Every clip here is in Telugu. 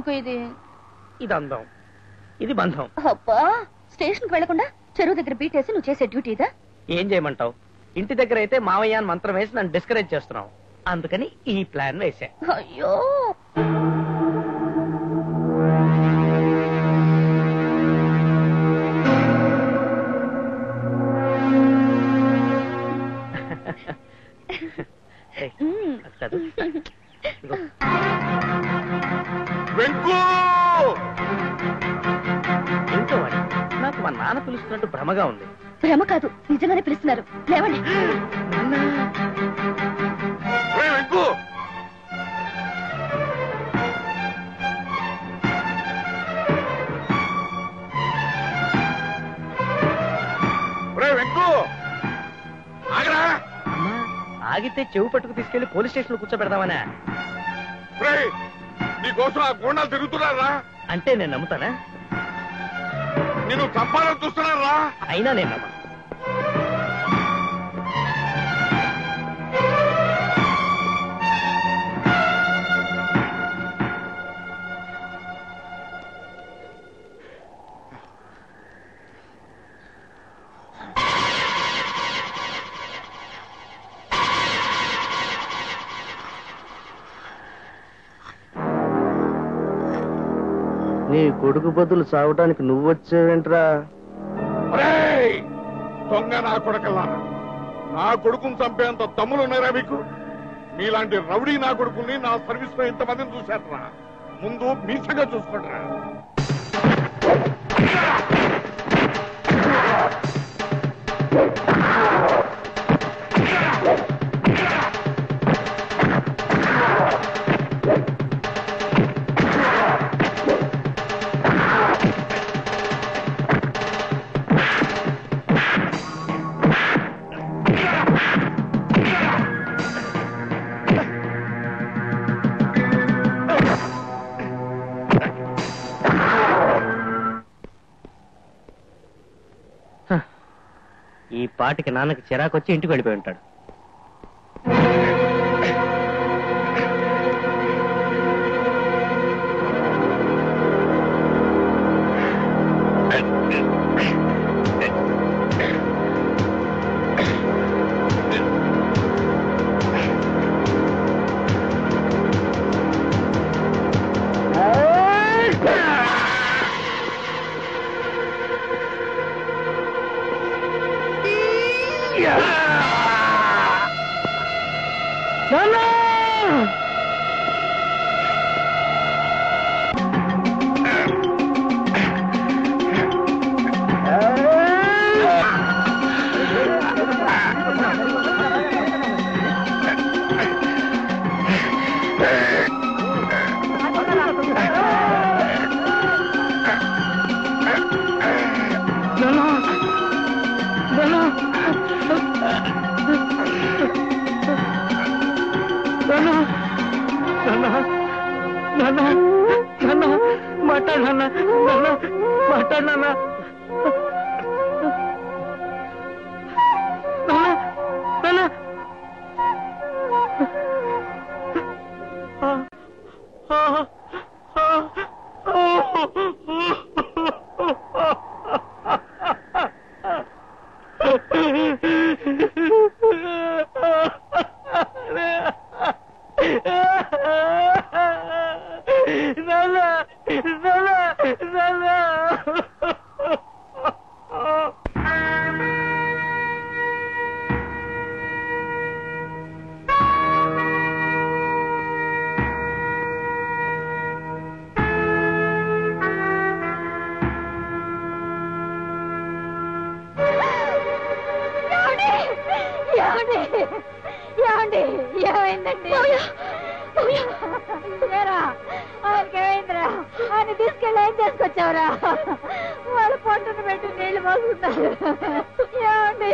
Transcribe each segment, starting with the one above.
ఇంకో ఇది ఇది అందం, ఇది బంధం. అబ్బా, స్టేషన్ కి వెళ్లకుండా చెరువు దగ్గర బీటేసి నువ్వు చేసే డ్యూటీ ఇదా? ఏం చేయమంటావు? ఇంటి దగ్గర అయితే మావయ్య అని మంత్రం వేసి నన్ను డిస్కరేజ్ చేస్తున్నావు. అందుకని ఈ ప్లాన్ వేసా. అయ్యో, ఏంటో నాకు మా నాన్న పిలుస్తున్నట్టు భ్రమగా ఉంది. భ్రమ కాదు, నిజంగానే పిలుస్తున్నారు. లేవండి. ఆగితే చెవు పట్టుకు తీసుకెళ్లి పోలీస్ స్టేషన్ లో కూర్చోబెడదామనా? నీకోసం ఆ గోండాలు తిరుగుతున్నారా అంటే నేను నమ్ముతానా? నేను చంపాలని చూస్తున్నారా? అయినా నేను నమ్మను. నీ కొడుకు బదులు సాగటానికి నువ్వు వచ్చావేంట్రా? దొంగ నా కొడుకల్లారా, నా కొడుకుని చంపేంత దమ్ములు ఉన్నారా మీకు? మీలాంటి రౌడీ నా కొడుకుని నా సర్వీస్ లో ఇంతమందిని చూశారా? ముందు మీసంగా చూసుకుంటారా? ఈ పాటికి నాన్నకి చిరాకొచ్చి ఇంటికి వెళ్ళిపోయి ఉంటాడు. ఆయన తీసుకెళ్ళి ఏం చేసుకొచ్చావురా? వాళ్ళ పొట్టను పెట్టి నీళ్లు పోసుకున్నారు. ఏమండి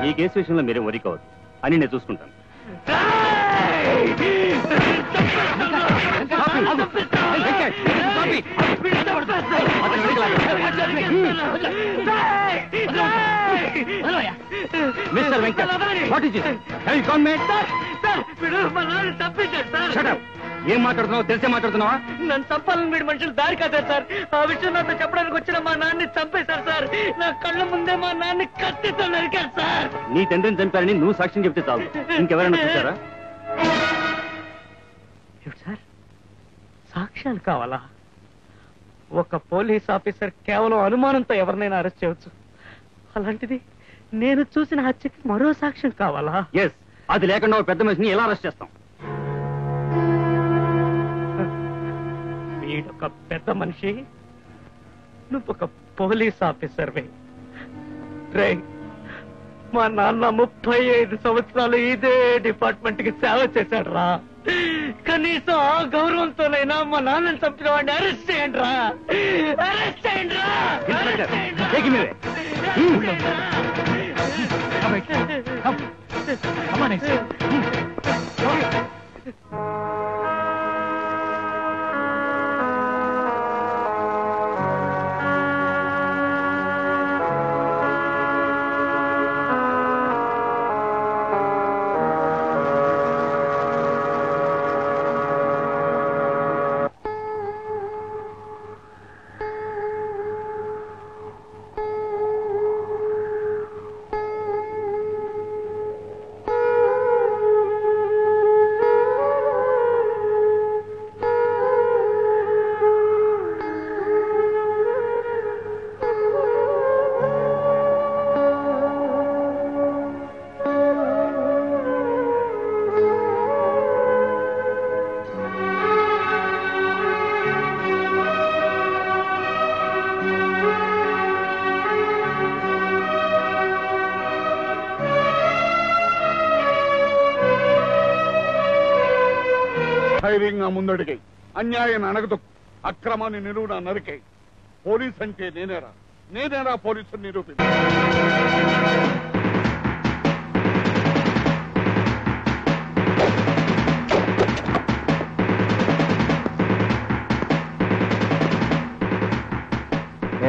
ఈ కేసు విషయంలో మీరేం వరి కావద్దు అని నేను చూసుకుంటాను. Mister Venkat, what is this? Have you gone mad? ఏం మాట్లాడుతున్నావు? తెలిసే మాట్లాడుతున్నావా? నన్ను చంపాలని వీడి మనుషులు దారి కాదు సార్. ఆ విషయం నాతో చెప్పడానికి వచ్చిన మా నాన్నని చంపేశారు సార్. నా కళ్ళ ముందే మా నాన్న కత్తితో నరికారు సార్. నీ తండ్రిని చంపారని నువ్వు సాక్ష్యం చెప్తే చాలు. ఇంకెవరైనా చూసారా? సార్, సాక్ష్యాలు కావాలా? ఒక పోలీస్ ఆఫీసర్ కేవలం అనుమానంతో ఎవరినైనా అరెస్ట్ చేయవచ్చు. అలాంటిది నేను చూసిన హత్యకి మరో సాక్ష్యం కావాలా? ఎస్, అది లేకుండా ఒక పెద్ద మనిషిని ఎలా అరెస్ట్ చేస్తాం? వీడొక పెద్ద మనిషి, నువ్వొక పోలీస్ ఆఫీసర్వే. రే, మా నాన్న 35 సంవత్సరాలు ఇదే డిపార్ట్మెంట్ కి సేవ చేశాడు రా. కనీసం ఆ గౌరవంతోనైనా మా నాన్నని చంపిన వాడిని అరెస్ట్ చేయండి రా. అరెస్ట్ చేయండి రా. ధైర్యంగా ముందడిగై, అన్యాయాన్ని అణగదొక్కు, అక్రమాన్ని నిలువున నరికై. పోలీస్ అంటే నేనేరా పోలీసుని నిరూపించ.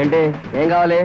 ఏంటి? ఏం కావాలి?